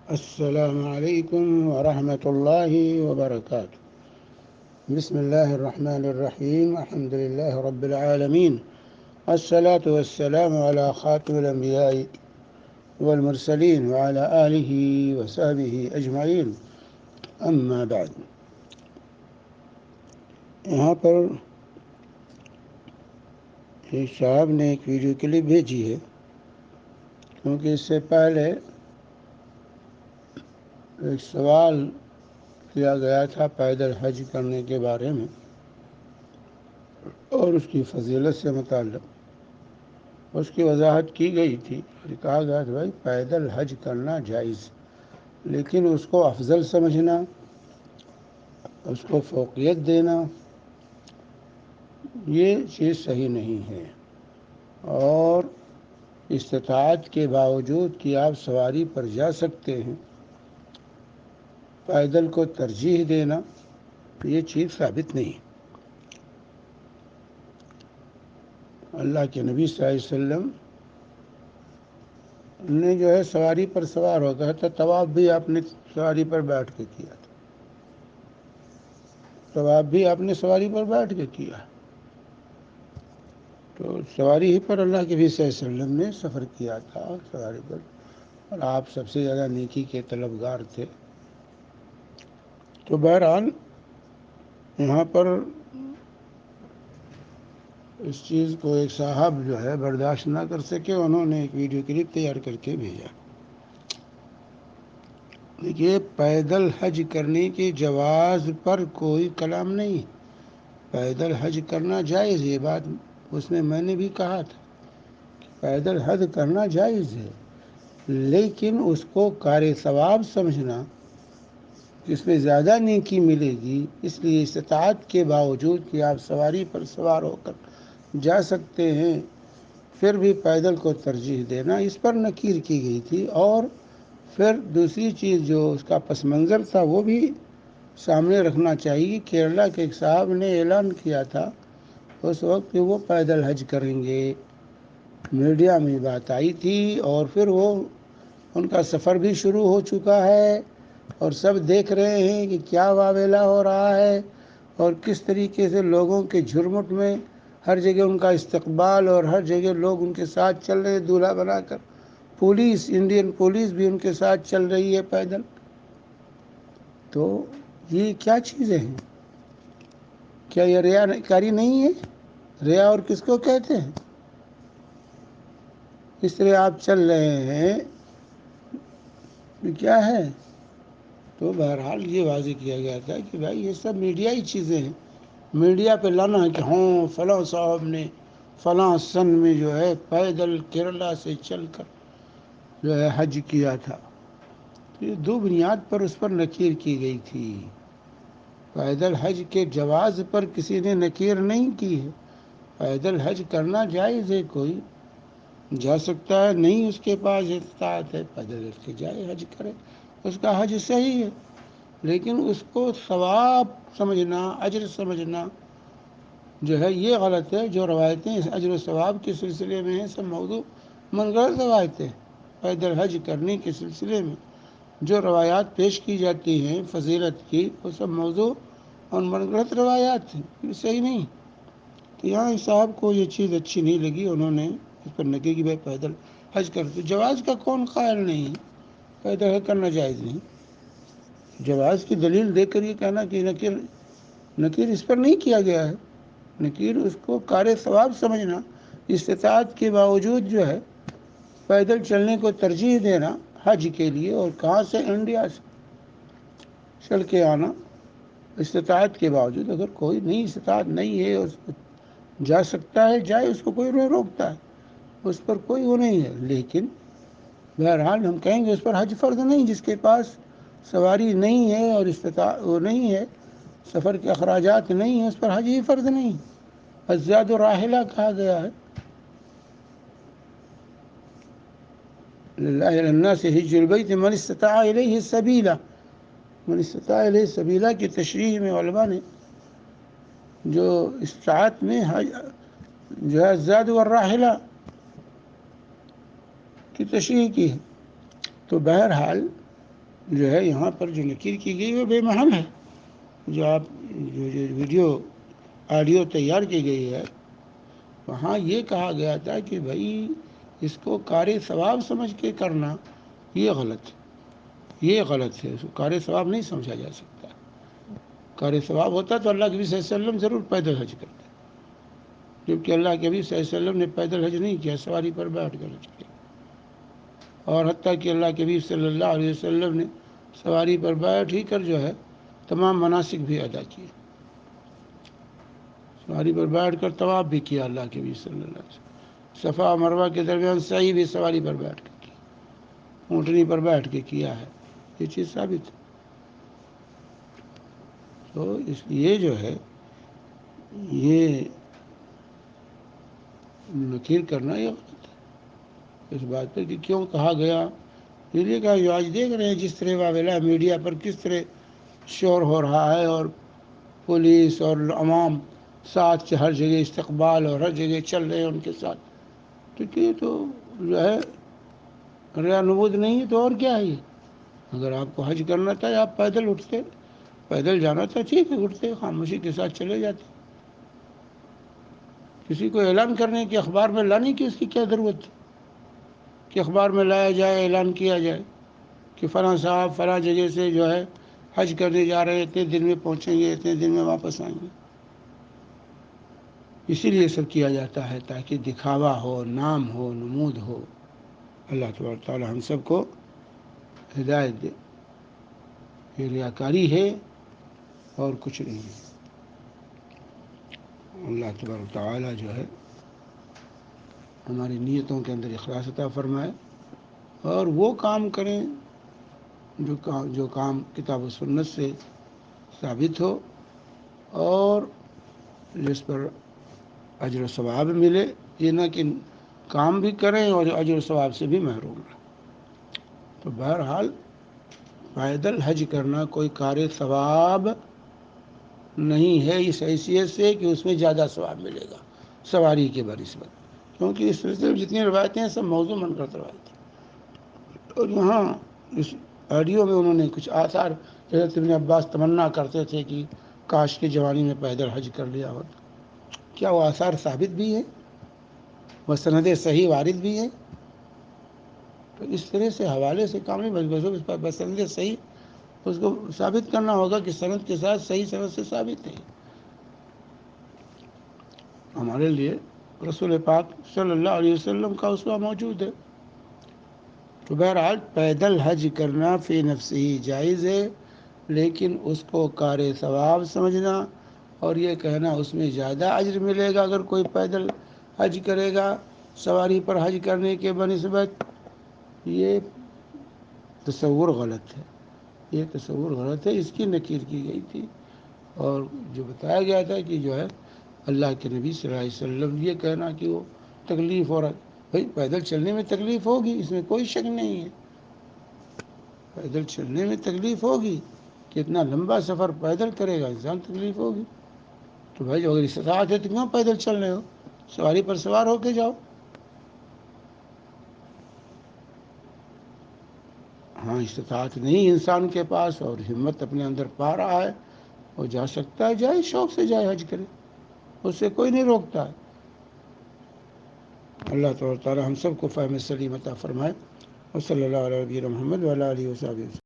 السلام عليكم ورحمة الله وبركاته. بسم الله الرحمن الرحيم. الحمد لله رب العالمين، الصلاة والسلام على خاتم الأنبياء والمرسلين وعلى آله وصحبه أجمعين. أما بعد، یہاں پر ایک صاحب نے ایک ویڈیو کلپ بھیجی ہے، کیونکہ اس سے پہلے ایک سوال کیا گیا تھا پیدل حج کرنے کے بارے میں اور اس کی فضیلت سے متعلق اس کی وضاحت کی گئی تھی اور کہا گیا تھا بھائی پیدل حج کرنا جائز، لیکن اس کو افضل سمجھنا، اس کو فوقیت دینا، یہ چیز صحیح نہیں ہے۔ اور استطاعت کے باوجود کہ آپ سواری پر جا سکتے ہیں، پیدل کو ترجیح دینا یہ چیز ثابت نہیں۔ اللہ کے نبی صلی اللہ علیہ وسلم نے جو ہے سواری پر سوار ہو گیا تھا، طواف بھی آپ نے سواری پر بیٹھ کے کیا تھا، طواف بھی آپ نے سواری پر بیٹھ کے کیا، تو سواری ہی پر اللہ کے نبی صلی اللہ علیہ وسلم نے سفر کیا تھا سواری پر، اور آپ سب سے زیادہ نیکی کے طلبگار تھے۔ تو بہرحال یہاں پر اس چیز کو ایک صاحب جو ہے برداشت نہ کر سکے، انہوں نے ایک ویڈیو کلپ تیار کر کے بھیجا۔ دیکھیے، پیدل حج کرنے کے جواز پر کوئی کلام نہیں، پیدل حج کرنا جائز، یہ بات اس میں نے بھی کہا تھا کہ پیدل حج کرنا جائز ہے، لیکن اس کو کار ثواب سمجھنا، اس میں زیادہ نیکی ملے گی، اس لیے استطاعت کے باوجود کہ آپ سواری پر سوار ہو کر جا سکتے ہیں، پھر بھی پیدل کو ترجیح دینا، اس پر نکیر کی گئی تھی۔ اور پھر دوسری چیز جو اس کا پس منظر تھا وہ بھی سامنے رکھنا چاہیے۔ کیرلا کے ایک صاحب نے اعلان کیا تھا اس وقت کہ وہ پیدل حج کریں گے، میڈیا میں بات آئی تھی، اور پھر وہ ان کا سفر بھی شروع ہو چکا ہے اور سب دیکھ رہے ہیں کہ کیا واویلا ہو رہا ہے اور کس طریقے سے لوگوں کے جھرمٹ میں ہر جگہ ان کا استقبال، اور ہر جگہ لوگ ان کے ساتھ چل رہے دولہا بنا کر، پولیس، انڈین پولیس بھی ان کے ساتھ چل رہی ہے پیدل۔ تو یہ کیا چیزیں ہیں؟ کیا یہ ریا کاری نہیں ہے؟ ریا اور کس کو کہتے ہیں؟ اس طرح آپ چل رہے ہیں، کیا ہے؟ تو بہرحال یہ واضح کیا گیا تھا کہ بھائی یہ سب میڈیائی چیزیں ہیں، میڈیا پہ لانا ہے کہ ہاں فلاں صاحب نے فلاں سن میں جو ہے پیدل کیرلا سے چل کر جو ہے حج کیا تھا۔ یہ دو بنیاد پر اس پر نکیر کی گئی تھی۔ پیدل حج کے جواز پر کسی نے نکیر نہیں کی ہے، پیدل حج کرنا جائز ہے، کوئی جا سکتا ہے، نہیں اس کے پاس استطاعت ہے، پیدل کے جائے حج کرے، اس کا حج صحیح ہے، لیکن اس کو ثواب سمجھنا، اجر سمجھنا جو ہے یہ غلط ہے۔ جو روایتیں اس اجر و ثواب کے سلسلے میں ہیں سب موضوع منغلط روایتیں، پیدل حج کرنے کے سلسلے میں جو روایات پیش کی جاتی ہیں فضیلت کی، وہ سب موضوع اور منغلط روایات ہیں، یہ صحیح نہیں۔ تو یہاں صاحب کو یہ چیز اچھی نہیں لگی، انہوں نے اس پر نکیر کہ بھائی پیدل حج کرتے، جواز کا کون قائل نہیں، پیدل حج کرنا جائز نہیں، جواز کی دلیل دے کر یہ کہنا کہ نکیر اس پر نہیں کیا گیا ہے، نکیر اس کو کار ثواب سمجھنا، استطاعت کے باوجود جو ہے پیدل چلنے کو ترجیح دینا حج کے لیے، اور کہاں سے؟ انڈیا سے چل کے آنا استطاعت کے باوجود۔ اگر کوئی نہیں استطاعت نہیں ہے اس کو جا سکتا ہے جائے، اس کو کوئی نہیں روکتا ہے، اس پر کوئی وہ نہیں ہے، لیکن بہرحال ہم کہیں گے اس پر حج فرض نہیں، جس کے پاس سواری نہیں ہے اور استطاعت وہ نہیں ہے، سفر کے اخراجات نہیں ہیں، اس پر حج ہی فرض نہیں۔ الزاد راحلہ کہا گیا ہے، للہ علی الناس حج البیت من استطاع الیہ سبیلا، من استطاع الیہ سبیلا کی تشریح میں علماء نے جو استطاعت میں حج جو ہے الزاد والراحلہ کی تشریح کی ہے۔ تو بہرحال جو ہے یہاں پر جو نکیر کی گئی وہ بے محل ہے. جو آپ جو ویڈیو آڈیو تیار کی گئی ہے وہاں یہ کہا گیا تھا کہ بھائی اس کو کار ثواب سمجھ کے کرنا یہ غلط ہے، یہ غلط ہے. اس کو کار ثواب نہیں سمجھا جا سکتا. کار ثواب ہوتا تو اللہ کے نبی صلی اللہ علیہ وسلم ضرور پیدل حج کرتے، جبکہ اللہ کے نبی صلی اللہ علیہ وسلم نے پیدل حج نہیں کیا، سواری پر بیٹھ کر حج کیا. اور حتیٰ کہ اللہ کے نبی صلی اللہ علیہ وسلم نے سواری پر بیٹھ ہی کر جو ہے تمام مناسک بھی ادا کیے. سواری پر بیٹھ کر طواف بھی کیا اللہ کے نبی صلی اللہ علیہ وسلم. صفا مروہ کے درمیان سعی بھی سواری پر بیٹھ کر کیا، اونٹنی پر بیٹھ کے کیا ہے. یہ چیز ثابت ہے. تو اس لیے جو ہے یہ نکیر کرنا یہ غلط ہے. اس بات پر کہ کیوں کہا گیا، یہ لیے کہا جو آج دیکھ رہے ہیں جس طرح واویلا میڈیا پر کس طرح شور ہو رہا ہے، اور پولیس اور عوام ساتھ ہر جگہ استقبال اور ہر جگہ چل رہے ہیں ان کے ساتھ. تو یہ تو جو ہے ریا نمود نہیں ہے تو اور کیا ہے یہ. اگر آپ کو حج کرنا تھا آپ پیدل اٹھتے، پیدل جانا تھا ٹھیک ہے، اٹھتے خاموشی کے ساتھ چلے جاتے. کسی کو اعلان کرنے کی اخبار میں لانے کی اس کی کیا ضرورت تھی کہ اخبار میں لایا جائے، اعلان کیا جائے کہ فلاں صاحب فلاں جگہ سے جو ہے حج کرنے جا رہے ہیں، اتنے دن میں پہنچیں گے، اتنے دن میں واپس آئیں گے. اسی لیے سب کیا جاتا ہے تاکہ دکھاوا ہو، نام ہو، نمود ہو. اللہ تبارک تعالی ہم سب کو ہدایت دے. یہ ریاکاری ہے اور کچھ نہیں ہے. اللہ تبارک تعالی جو ہے ہماری نیتوں کے اندر اخلاص عطا فرمائے اور وہ کام کریں جو کام کتاب و سنت سے ثابت ہو اور جس پر اجر و ثواب ملے. یہ نہ کہ کام بھی کریں اور اجر و ثواب سے بھی محروم رہیں. تو بہرحال پیدل حج کرنا کوئی کار ثواب نہیں ہے اس حیثیت سے کہ اس میں زیادہ ثواب ملے گا سواری کے بنسبت، کیونکہ اس سلسلے میں جتنی روایتیں ہیں سب موضوع منقطع روایتیں. اور یہاں اس آڈیو میں انہوں نے کچھ آثار، حضرت ابن عباس تمنا کرتے تھے کہ کاش کی جوانی میں پیدل حج کر لیا ہوتا. کیا وہ آثار ثابت بھی ہیں؟ وہ سندیں صحیح وارد بھی ہیں؟ تو اس طرح سے حوالے سے کام نہیں، بسند صحیح اس کو ثابت کرنا ہوگا کہ سند کے ساتھ صحیح سند سے ثابت ہے. ہمارے لیے رسول پاک صلی اللہ علیہ وسلم کا اسوہ موجود ہے. تو بہرحال پیدل حج کرنا فی نفسی ہی جائز ہے، لیکن اس کو کار ثواب سمجھنا اور یہ کہنا اس میں زیادہ اجر ملے گا اگر کوئی پیدل حج کرے گا سواری پر حج کرنے کے بنسبت، یہ تصور غلط ہے. یہ تصور غلط ہے. اس کی نکیر کی گئی تھی اور جو بتایا گیا تھا کہ جو ہے اللہ کے نبی صلی اللہ علیہ وسلم یہ کہنا کہ وہ تکلیف ہو رہا ہے. بھائی پیدل چلنے میں تکلیف ہوگی، اس میں کوئی شک نہیں ہے. پیدل چلنے میں تکلیف ہوگی کہ اتنا لمبا سفر پیدل کرے گا انسان، تکلیف ہوگی. تو بھائی جو اگر استطاعت ہے تو کیوں پیدل چل رہے ہو؟ سواری پر سوار ہو کے جاؤ. ہاں استطاعت نہیں انسان کے پاس اور ہمت اپنے اندر پا رہا ہے، وہ جا سکتا ہے، جائے شوق سے جائے حج کرے، اس سے کوئی نہیں روکتا ہے. اللہ تعالی ہم سب کو فہم سلیم عطا فرمائے. اور صلی اللہ علیہ محمد وعلیٰ آلہ وصحبہ.